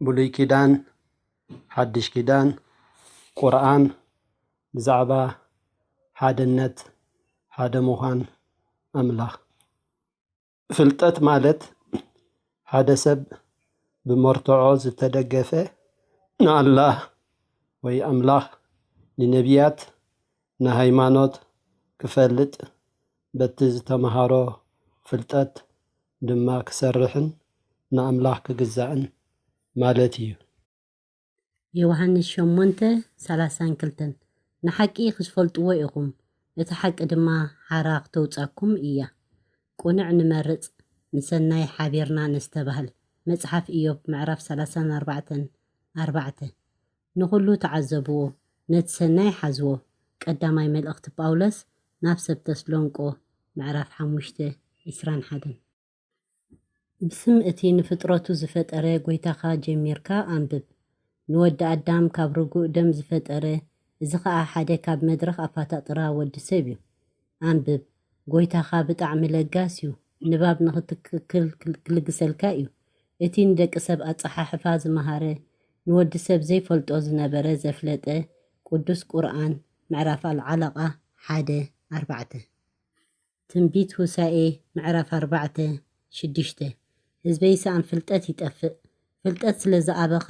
بلوي كيدان حدش كيدان قرآن بزعبا حاد النت حاد مخان أملاخ فلتت مالت حاد سب بمرتعو زتدقفه نا الله وي أملاخ لنبيات نهايمانوت كفلت بتز تمهارو فلتت دما كسرحن نا أملاخ كجزاءن مالتي يوحنس 8:32 نحكي خزفلطو إيكم نتحق دما حراق توصاكم إياه قنع نمرጽ نسناي حبيرنا نستبهل مصحف إيوب معرف 34:4 نخلو تعذبوه نتسناي حزوه قداماي ملأخت باولس نافسب تسلونقو معرف 5:21 بسم اتي نفطرتو زفطره ጎይታኻ ጀሚርካ አንብብ ንወዲ ኣዳም ካብ ርጉእ ደም ዝፈጠረ እዚ ከዓ ሓደ ካብ መድረኽ ኣፋጣጥራ ወዲ ሰብ እዩ አንብብ ጎይታኻ ብጣዕሚ ለጋስ እዩ ንባብ ንኽትክክል ክልግሰልካ እዩ እቲ ንደቂ ሰብ ኣፀሓሕፋ ዝመሃረ ንወዲ ሰብ ዘይፈልጦ ዝነበረ ዘፍለጠ ቅዱስ ቁርኣን ምዕራፍ አልዓለቃ 1:4 ትንቢት ሁሳኤ ምዕራፍ 4:6 ህዝበይ ሳን ፍልጠት ይጠፍእ ፍልጠት ስለ ዝኣበኻ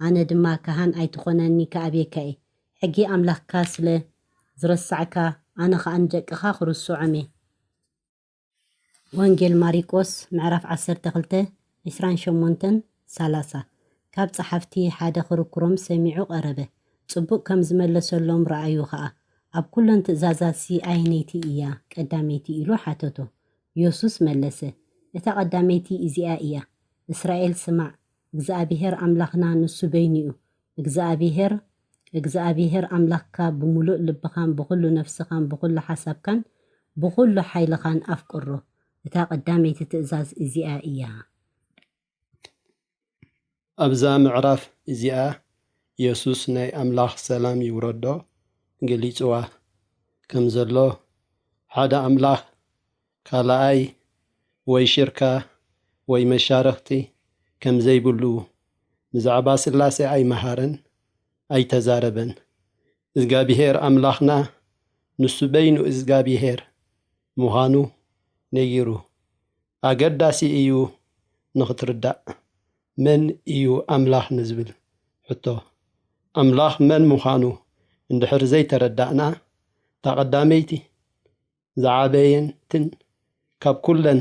ኣነ ድማ ካህን ኣይትኾነኒ ከኣቤካ እየ ሕጊ ኣምላኽካ ስለ ዝረሳዕካ ኣነ ከዓ ንደቅኻ ክርስዖም እየ ወንጌል ማሪቆስ ምዕራፍ 12:28-30 ካብ ጸሓፍቲ ሓደ ክርክሮም ሰሚዑ ቀረበ ጽቡቕ ከም ዝመለሰሎም ረኣዩ ከዓ ኣብ ኩለን ትእዛዛት ኣይነይቲ እያ ቀዳመይቲ ኢሉ ሓተቶ ኢየሱስ መለሰ እታ ቀዳመይቲ እዚኣ እያ እስራኤል ስማዕ እግዚአብሔር ኣምላኽና ንሱ በይኑ እዩ እግዚአብሔር ኣምላኽካ ብሙሉእ ልብኻን ብኩሉ ነፍስኻን ብኩሉ ሓሳብካን ብኩሉ ሓይልኻን ኣፍቅሮ እታ ቀዳመይቲ ትእዛዝ እዚኣ እያ ኣብዛ ምዕራፍ እዚኣ ኢየሱስ ናይ ኣምላኽ ሰላም ይውረዶ ገሊጽዋ ከም ዘሎ ሓደ ኣምላኽ ካልኣይ ወይ ሽርካ ወይ መሻርክቲ ከም ዘይብሉ ብዛዕባ ስላሴ ኣይመሃረን ኣይተዛረበን እግዚአብሔር ኣምላኽና ንሱ በይኑ እግዚአብሔር ምዃኑ ነጊሩ ኣገዳሲ እዩ ንኽትርዳእ መን እዩ ኣምላኽ ንዝብል ሕቶ ኣምላኽ መን ምዃኑ እንድሕር ዘይተረዳእና ተቐዳመይቲ ዝዓበየንትን ካብ ኩለን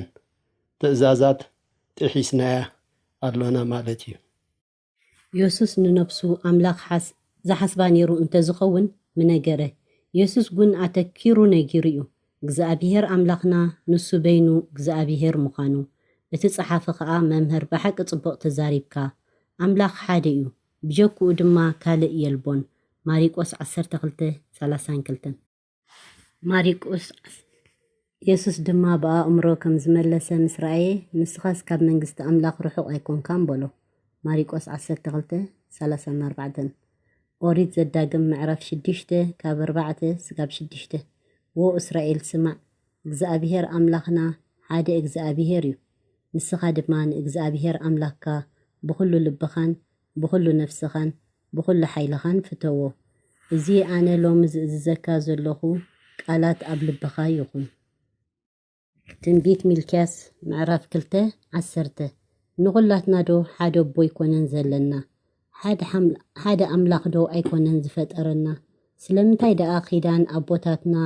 ትእዛዛት ጥሒስናያ ኣሎና ማለት እዩ ኢየሱስ ንነፍሱ ኣምላኽ ዝሓስባ ነይሩ እንተዝኸውን ምነገረ ኢየሱስ ግን ኣተኪሩ ነጊሩ እዩ እግዚአብሔር ኣምላኽና ንሱ በይኑ እግዚአብሔር ምዃኑ እቲ ጸሓፊ ከዓ መምህር ብሓቂ ጽቡቕ ተዛሪብካ ኣምላኽ ሓደ እዩ ብጀክኡ ድማ ካልእ የልቦን ማሪቆስ 12:32 ማሪቆስ ኢየሱስ ድማ ብኣእምሮ ከም ዝመለሰ ምስ ረኣየ ንስኻስ ካብ መንግስቲ ኣምላኽ ርሑቕ ኣይኮንካን በሎ ማሪቆስ 12:34 ኦሪት ዘዳግም ምዕራፍ 6:4-6 ወ እስራኤል ስማዕ እግዚአብሔር ኣምላኽና ሓደ እግዚአብሔር እዩ ንስኻ ድማ ንእግዚአብሔር ኣምላኽካ ብኩሉ ልብኻን ብኩሉ ነፍስኻን ብኩሉ ሓይልኻን ፍተዎ እዚ ኣነ ሎሚ ዝእዝዘካ ዘለኹ ቃላት ኣብ ልብኻ ይኹን ትንቢት ሚልክያስ ምዕራፍ 2:10 ንኹላትና ዶ ሓደ ኣቦ ይኮነን ዘለና ሓደ ኣምላኽ ዶ ኣይኮነን ዝፈጠረና ስለምንታይ ደኣ ኺዳን ኣቦታትና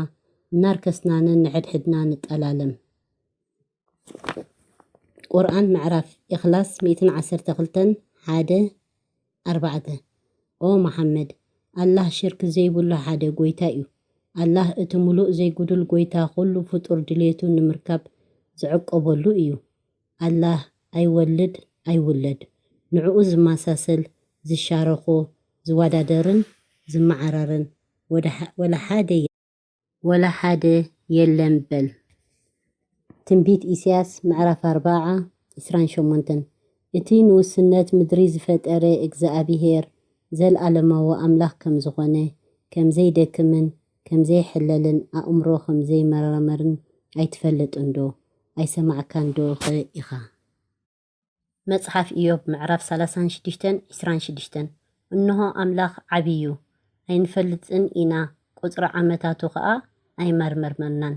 እናርከስናንን ንሕድሕድና ንጠላለም ቁርኣን ምዕራፍ ኢኽላስ 112:1-4 ኦ መሐመድ ኣላህ ሽርክ ዘይብሉ ሓደ ጎይታ እዩ ኣላህ እቲ ሙሉእ ዘይጉድል ጎይታ ኩሉ ፍጡር ድሌቱ ንምርካብ ዝዕቀበሉ እዩ ኣላህ ኣይወልድ ኣይውለድ ንዕኡ ዝመሳሰል ዝሻረኾ ዝወዳደርን ዝመዓራርን ወላ ሓደ የለን በል ትንቢት ኢሳያስ ምዕራፍ 40:28 እቲ ንውስነት ምድሪ ዝፈጠረ እግዚአብሔር ዘለኣለማዊ ኣምላኽ ከም ዝኾነ ከም ዘይደክምን ከም ዘይሕለልን ኣእምሮ ከም ዘይመራመርን ኣይትፈልጥን ዶ ኣይሰማዕካን ዶ ኢኻ መጽሓፍ ኢዮብ ምዕራፍ 36-26 እንሆ ኣምላኽ ዓብዩ ኣይንፈልጥን ኢና ቁፅሪ ዓመታቱ ከዓ ኣይመርመርመናን።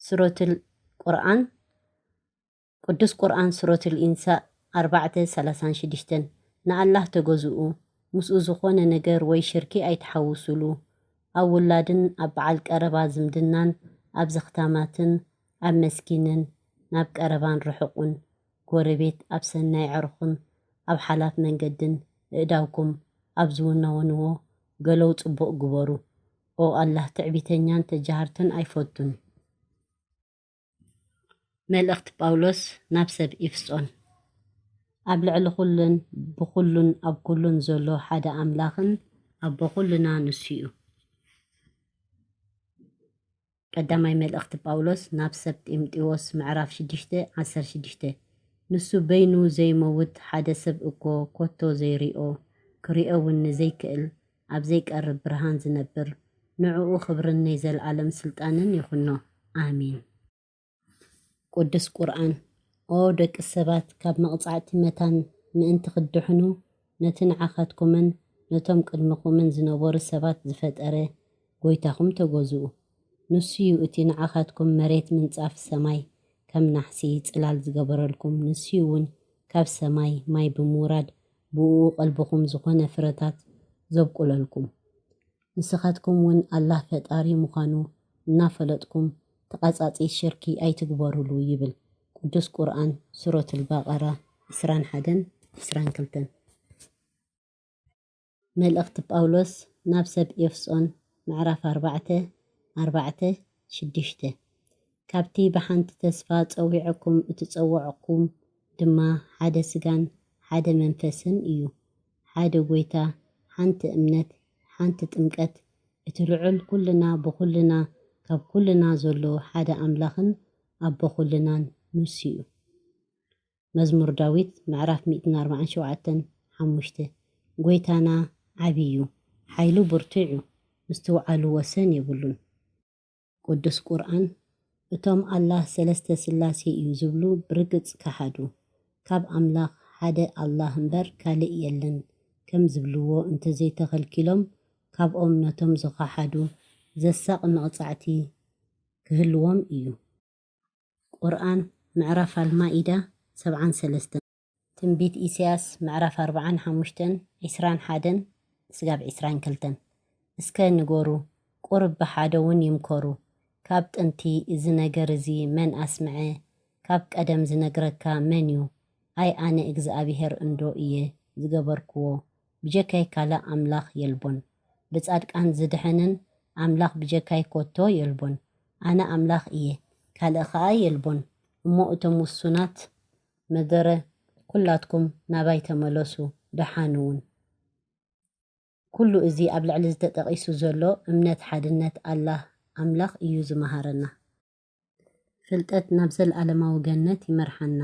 ሱረቱል ቁርኣን ቅዱስ ቁርኣን ሱረቱል ኢንሳ 4:36 ንኣላህ ተገዝኡ ምስኡ ዝኾነ ነገር ወይ ሽርኪ ኣይተሓውሱሉ ኣብ ውላድን ኣብ በዓል ቀረባ ዝምድናን ኣብ ዘኽታማትን ኣብ መስኪንን ናብ ቀረባን ርሑቕን ጎረቤት ኣብ ሰናይ ዕርኹን ኣብ ሓላፍ መንገድን እእዳውኩም ኣብ ዝውነውንዎ ገለው ጽቡቕ ግበሩ። ኦ ኣላህ ትዕቢተኛን ተጃሃርትን ኣይፈቱን። መልእኽቲ ጳውሎስ ናብ ሰብ ኤፌሶን ኣብ ልዕሊ ኩሉን ብኩሉን ኣብ ኩሉን ዘሎ ሓደ ኣምላኽን ኣቦ ኩሉና ንሱ እዩ። ቀዳማይ መልእኽቲ ጳውሎስ ናብ ሰብ ጢሞቴዎስ ምዕራፍ 6:16 ንሱ በይኑ ዘይመውት ሓደ ሰብ እኮ ኮቶ ዘይርኦ ክሪኦ እውን ዘይክእል ኣብ ዘይቀርብ ብርሃን ዝነብር ንዕኡ ክብርን ናይ ዘለዓለም ስልጣንን ይኹኖ ኣሚን። ቅዱስ ቁርኣን ኦ ደቂ ሰባት ካብ መቕጻዕቲ መታን ምእንቲ ክድሕኑ ነቲ ንዓኻትኩምን ነቶም ቅድሚኹምን ዝነበሩ ሰባት ዝፈጠረ ጎይታኹም ተገዝኡ። ንሱ እዩ እቲ ንዓኻትኩም መሬት ምንጻፍ ሰማይ ከም ናሕሲ ጽላል ዝገበረልኩም። ንሱ እውን ካብ ሰማይ ማይ ብምውራድ ብኡ ቀልብኹም ዝኾነ ፍረታት ዘብቁለልኩም። ንስኻትኩም እውን ኣላህ ፈጣሪ ምዃኑ እናፈለጥኩም ተቐጻጺ ሽርኪ ኣይትግበሩሉ ይብል ቅዱስ ቁርኣን ሱረቱል በቐራ 21-22 መልእኽቲ ጳውሎስ ናብ ሰብ ኤፌሶን ምዕራፍ 4:4-6 ካብቲ ብሓንቲ ተስፋ ፀዊዕኩም እትፀውዕኩም ድማ ሓደ ስጋን ሓደ መንፈስን እዩ። ሓደ ጎይታ፣ ሓንቲ እምነት፣ ሓንቲ ጥምቀት፣ እቲ ልዑል ኩልና ብኩልና ካብ ኩልና ዘሎ ሓደ ኣምላኽን ኣቦ ኩልናን ንሱ እዩ። መዝሙር ዳዊት ምዕራፍ 147:5 ጎይታና ዓብዩ ሓይሉ ብርቱዕ እዩ ምስትውዓሉ ወሰን የብሉን። ቅዱስ ቁርኣን እቶም ኣላህ ሰለስተ ስላሴ እዩ ዝብሉ ብርግጽ ከሓዱ ካብ ኣምላኽ ሓደ ኣላህ እምበር ካልእ የለን ከም ዝብልዎ እንተዘይተኸልኪሎም ካብኦም ነቶም ዝኸሓዱ ዘሳቕ መቕጻዕቲ ክህልዎም እዩ። ቁርኣን ምዕራፍ አልማኢዳ 73 ትንቢት ኢሳያስ ምዕራፍ 45:21-22 እስከ ንገሩ ቁርብ ብሓደ እውን ይምከሩ ካብ ጥንቲ እዚ ነገር እዚ መን ኣስምዐ ካብ ቀደም ዝነግረካ መን እዩ ኣይ ኣነ እግዚኣብሔር እንዶ እየ ዝገበርክዎ ብጀካይ ካልእ ኣምላኽ የልቦን ብጻድቃን ዝድሕንን ኣምላኽ ብጀካይ ኮቶ የልቦን ኣነ ኣምላኽ እየ ካልእ ከዓ የልቦን እሞ እቶም ውሱናት መደረ ኩላትኩም ናባይ ተመለሱ ደሓንውን። ኩሉ እዚ ኣብ ልዕሊ ዝተጠቒሱ ዘሎ እምነት ሓድነት ኣላህ ኣምላኽ እዩ ዝመሃረና። ፍልጠት ናብ ዘለኣለማዊ ገነት ይመርሓና።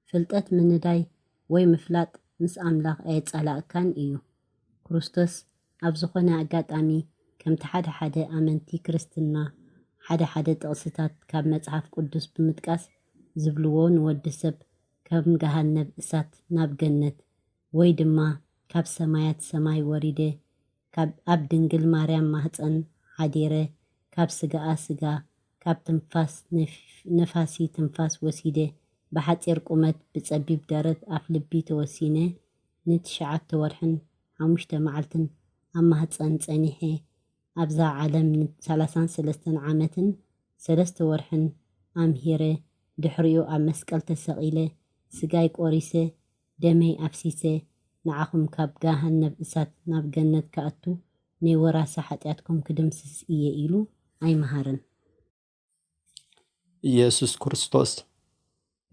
ፍልጠት ምንዳይ ወይ ምፍላጥ ምስ ኣምላኽ ኣየጸላእካን እዩ። ክርስቶስ ኣብ ዝኾነ ኣጋጣሚ ከምቲ ሓደ ኣመንቲ ክርስትና ሓደ ጥቕስታት ካብ መጽሓፍ ቅዱስ ብምጥቃስ ዝብልዎ ንወዲ ሰብ ከም ገሃነብ እሳት ናብ ገነት ወይ ድማ ካብ ሰማያት ሰማይ ወሪደ ኣብ ድንግል ማርያም ማህፀን ሓዲረ ካብ ስጋኣ ስጋ ካብ ትንፋስ ነፋሲ ትንፋስ ወሲደ ብሓፂር ቁመት ብጸቢብ ደረት ኣፍ ልቢ ተወሲነ ን9 ወርሕን 5 መዓልትን ኣብ ማህፀን ጸኒሐ ኣብዛ ዓለም 33 ዓመትን 3 ወርሕን ኣምሂረ ድሕሪኡ ኣብ መስቀል ተሰቒለ ስጋይ ቆሪሰ ደመይ ኣፍሲሰ ንዓኹም ካብ ገሃነብ እሳት ናብ ገነት ከኣቱ ናይ ወራሲ ሓጢኣትኩም ክድምስስ እየ ኢሉ ኣይመሃርን። ኢየሱስ ክርስቶስ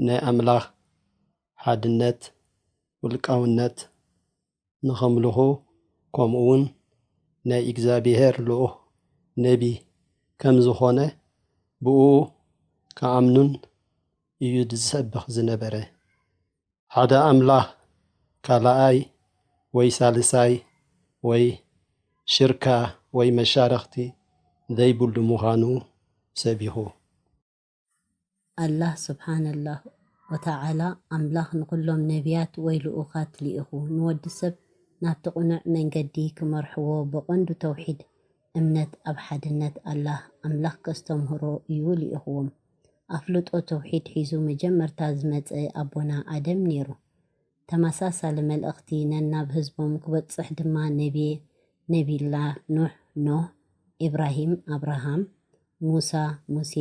ናይ ኣምላኽ ሓድነት ውልቃውነት ንኸምልኹ ከምኡውን ናይ እግዚኣብሔር ልኡኽ ነቢ ከም ዝኾነ ብኡ ከኣምኑን እዩ ዝሰብኽ ዝነበረ። ሓደ ኣምላኽ ካልኣይ ወይ ሳልሳይ ወይ ሽርካ ወይ መሻርክቲ ዘይብሉ ምዃኑ ሰቢኹ። አላህ ስብሓነላህ ወተዓላ ኣምላኽ ንኩሎም ነቢያት ወይ ልኡኻት ልኢኹ ንወዲ ሰብ ናብቲ ቁኑዕ መንገዲ ክመርሕዎ ብቐንዱ ተውሒድ እምነት ኣብ ሓድነት ኣላህ ኣምላኽ ከስተምህሮ እዩ ልኢኽዎም። ኣፍልጦ ተውሒድ ሒዙ መጀመርታ ዝመፀ ኣቦና ኣደም ነይሩ። ተመሳሳሊ መልእኽቲ ነናብ ህዝቦም ክበፅሕ ድማ ነቢላ ኑሕ ኖህ፣ ኢብራሂም ኣብርሃም፣ ሙሳ ሙሴ፣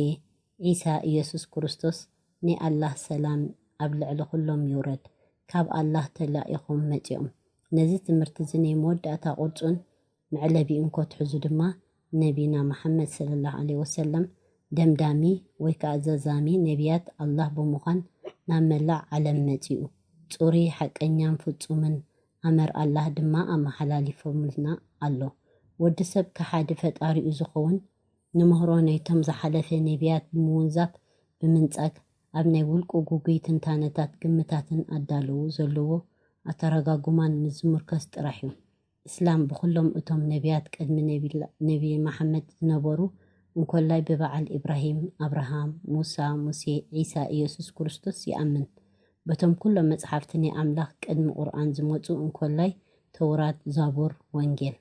ዒሳ ኢየሱስ ክርስቶስ ናይ ኣላህ ሰላም ኣብ ልዕሊ ኩሎም ይውረድ ካብ ኣላህ ተላኢኾም መፂኦም። ነዚ ትምህርቲ እዚ ናይ መወዳእታ ቁርፁን መዕለቢኡን ከትሕዙ ድማ ነቢና መሓመድ ሰለላሁ ዐለይሂ ወሰለም ደምዳሚ ወይ ከዓ ዘዛሚ ነቢያት ኣላህ ብምዃን ናብ መላእ ዓለም መፂኡ ፅሩይ ሓቀኛን ፍፁምን ኣመር ኣላህ ድማ ኣመሓላሊፎምልና ኣሎ። ወዲ ሰብ ከሓደ ፈጣሪኡ ዝኸውን ንምህሮ ናይቶም ዝሓለፈ ነቢያት ብምውንዛፍ ብምንፃግ ኣብ ናይ ውልቁ ጉጉይ ትንታነታት ግምታትን ኣዳለዉ ዘለዎ ኣተረጋጉማን ምዝምርከስ ጥራሕ እዩ። እስላም ብኩሎም እቶም ነቢያት ቅድሚ ነቢ መሓመድ ዝነበሩ እንኮላይ ብበዓል ኢብራሂም፣ ኣብርሃም፣ ሙሳ፣ ሙሴ፣ ዒሳ ኢየሱስ ክርስቶስ ይኣምን። በቶም ኩሎም መፅሓፍቲ ናይ ኣምላኽ ቅድሚ ቁርኣን ዝመፁ እንኮላይ ተውራት፣ ዛቡር፣ ወንጌል